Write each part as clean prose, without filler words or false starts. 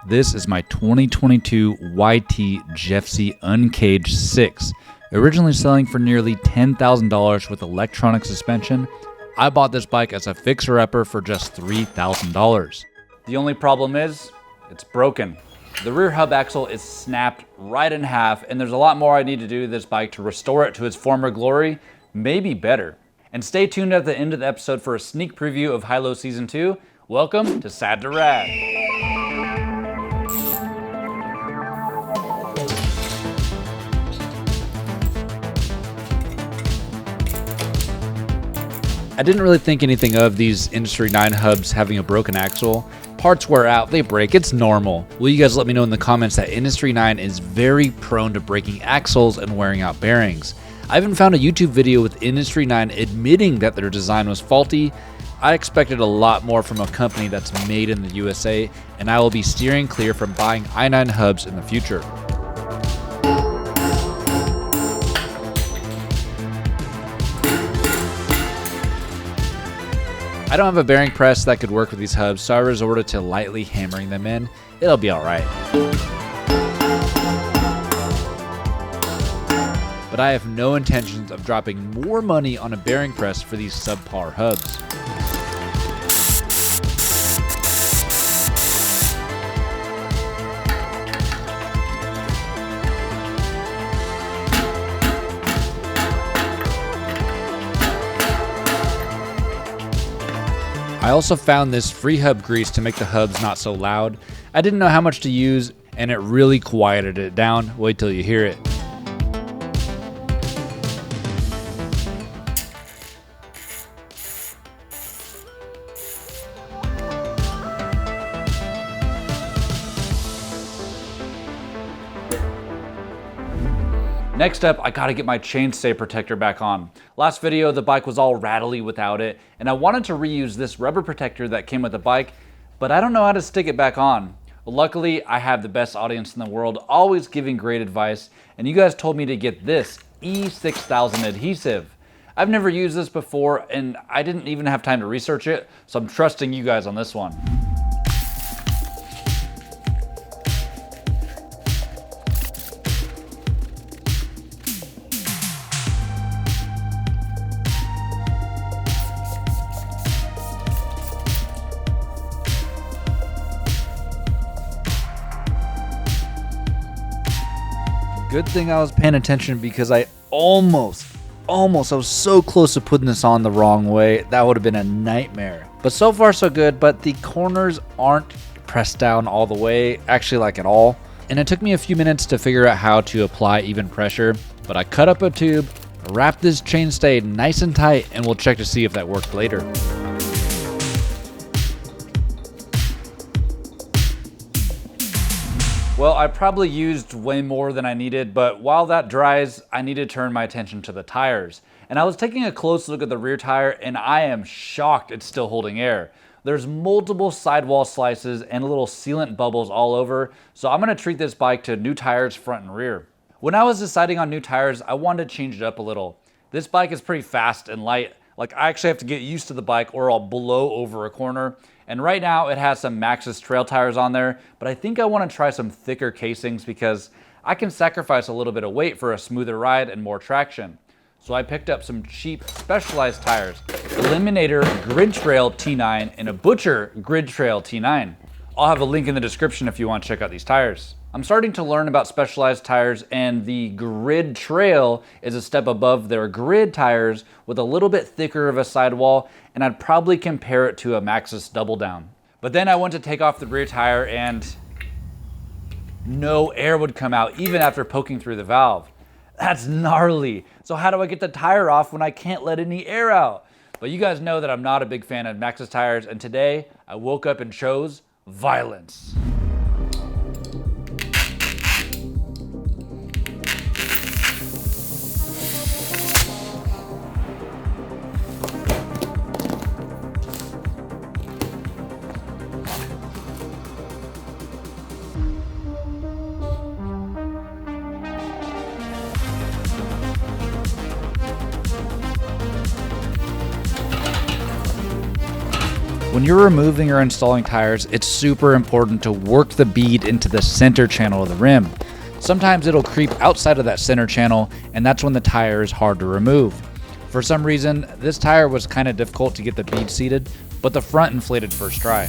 This is my 2022 YT Jeffsy Uncaged 6. Originally selling for nearly $10,000 with electronic suspension, I bought this bike as a fixer-upper for just $3,000. The only problem is, it's broken. The rear hub axle is snapped right in half, and there's a lot more I need to do to this bike to restore it to its former glory, maybe better. And stay tuned at the end of the episode for a sneak preview of High Low Season 2. Welcome to Sad to Rad. I didn't really think anything of these Industry 9 hubs having a broken axle. Parts wear out, they break, it's normal. Will you guys let me know in the comments that Industry 9 is very prone to breaking axles and wearing out bearings. I even found a YouTube video with Industry 9 admitting that their design was faulty. I expected a lot more from a company that's made in the USA, and I will be steering clear from buying i9 hubs in the future. I don't have a bearing press that could work with these hubs, so I resorted to lightly hammering them in. It'll be alright. But I have no intentions of dropping more money on a bearing press for these subpar hubs. I also found this free hub grease to make the hubs not so loud. I didn't know how much to use, and it really quieted it down. Wait till you hear it. Next up, I gotta get my chainstay protector back on. Last video, the bike was all rattly without it, and I wanted to reuse this rubber protector that came with the bike, but I don't know how to stick it back on. Well, luckily, I have the best audience in the world, always giving great advice, and you guys told me to get this E6000 adhesive. I've never used this before, and I didn't even have time to research it, so I'm trusting you guys on this one. Good thing I was paying attention because I almost, I was so close to putting this on the wrong way. That would have been a nightmare. But so far so good, but the corners aren't pressed down all the way, actually like at all. And it took me a few minutes to figure out how to apply even pressure, but I cut up a tube, wrapped this chainstay nice and tight, and we'll check to see if that worked later. Well, I probably used way more than I needed, but while that dries, I need to turn my attention to the tires. And I was taking a close look at the rear tire, and I am shocked it's still holding air. There's multiple sidewall slices and little sealant bubbles all over, so I'm gonna treat this bike to new tires front and rear. When I was deciding on new tires, I wanted to change it up a little. This bike is pretty fast and light. Like, I actually have to get used to the bike or I'll blow over a corner. And right now it has some Maxxis trail tires on there, but I think I want to try some thicker casings because I can sacrifice a little bit of weight for a smoother ride and more traction. So I picked up some cheap Specialized tires, Eliminator Grid Trail T9 and a Butcher Grid Trail T9. I'll have a link in the description if you want to check out these tires. I'm starting to learn about Specialized tires, and the Grid Trail is a step above their Grid tires with a little bit thicker of a sidewall, and I'd probably compare it to a Maxxis Double Down. But then I went to take off the rear tire and no air would come out even after poking through the valve. That's gnarly. So how do I get the tire off when I can't let any air out? But you guys know that I'm not a big fan of Maxxis tires, and today I woke up and chose violence. When you're removing or installing tires, it's super important to work the bead into the center channel of the rim. Sometimes it'll creep outside of that center channel, and that's when the tire is hard to remove. For some reason, this tire was kind of difficult to get the bead seated, but the front inflated first try.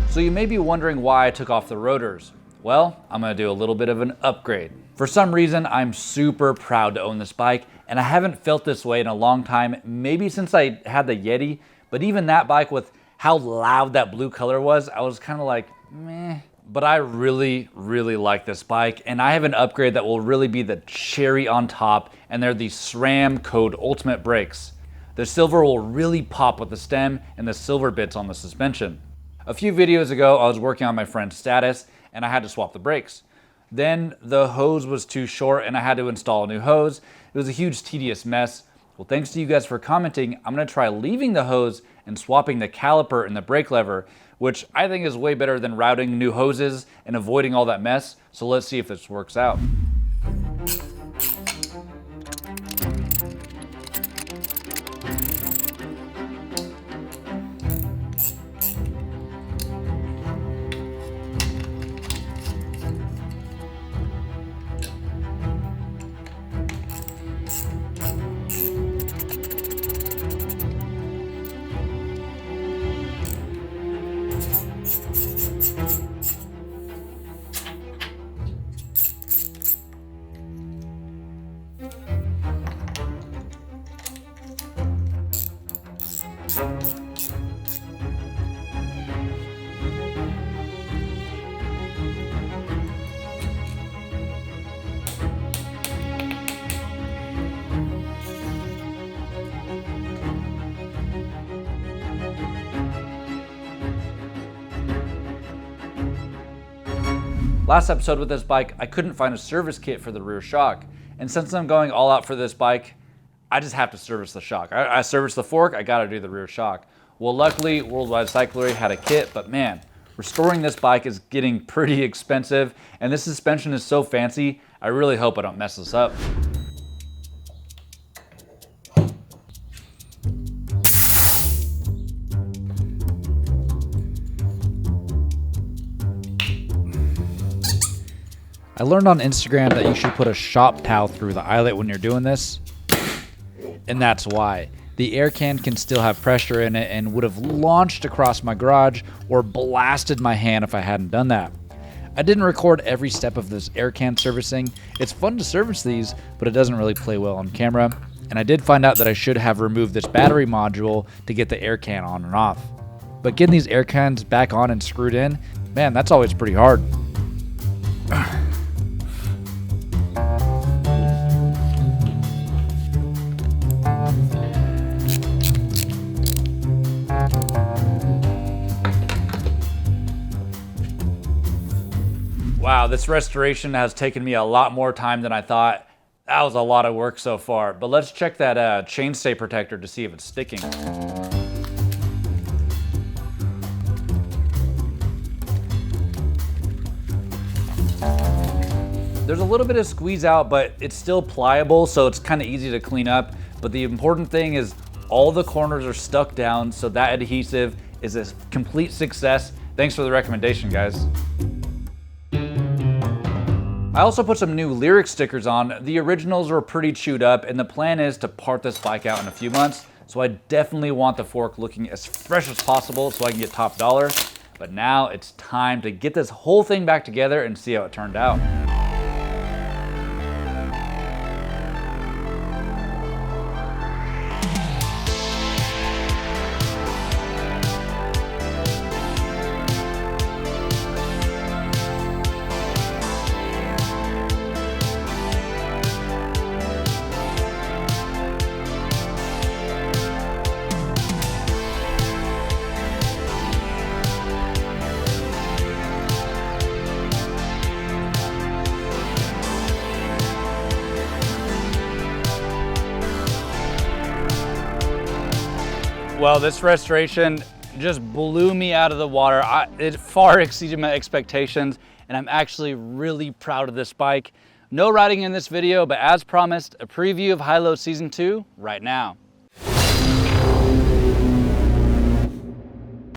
So you may be wondering why I took off the rotors. Well, I'm gonna do a little bit of an upgrade. For some reason, I'm super proud to own this bike, and I haven't felt this way in a long time, maybe since I had the Yeti, but even that bike with how loud that blue color was, I was kind of like, meh. But I really, really like this bike, and I have an upgrade that will really be the cherry on top, and they're the SRAM Code Ultimate brakes. The silver will really pop with the stem and the silver bits on the suspension. A few videos ago, I was working on my friend's Status and I had to swap the brakes. Then the hose was too short and I had to install a new hose. It was a huge, tedious mess. Well, thanks to you guys for commenting, I'm gonna try leaving the hose and swapping the caliper and the brake lever, which I think is way better than routing new hoses and avoiding all that mess. So let's see if this works out. Last episode with this bike, I couldn't find a service kit for the rear shock. And since I'm going all out for this bike, I just have to service the shock. I serviced the fork, I gotta do the rear shock. Well, luckily, Worldwide Cyclery had a kit, but man, restoring this bike is getting pretty expensive, and this suspension is so fancy, I really hope I don't mess this up. I learned on Instagram that you should put a shop towel through the eyelet when you're doing this, and that's why. The air can still have pressure in it and would have launched across my garage or blasted my hand if I hadn't done that. I didn't record every step of this air can servicing. It's fun to service these, but it doesn't really play well on camera. And I did find out that I should have removed this battery module to get the air can on and off. But getting these air cans back on and screwed in, man, that's always pretty hard. Wow, this restoration has taken me a lot more time than I thought. That was a lot of work so far, but let's check that chainstay protector to see if it's sticking. There's a little bit of squeeze out, but it's still pliable, so it's kind of easy to clean up. But the important thing is all the corners are stuck down, so that adhesive is a complete success. Thanks for the recommendation, guys. I also put some new Lyric stickers on. The originals were pretty chewed up, and the plan is to part this bike out in a few months. So I definitely want the fork looking as fresh as possible so I can get top dollar. But now it's time to get this whole thing back together and see how it turned out. Well, this restoration just blew me out of the water. It far exceeded my expectations, and I'm actually really proud of this bike. No riding in this video, but as promised, a preview of High Low Season 2 right now.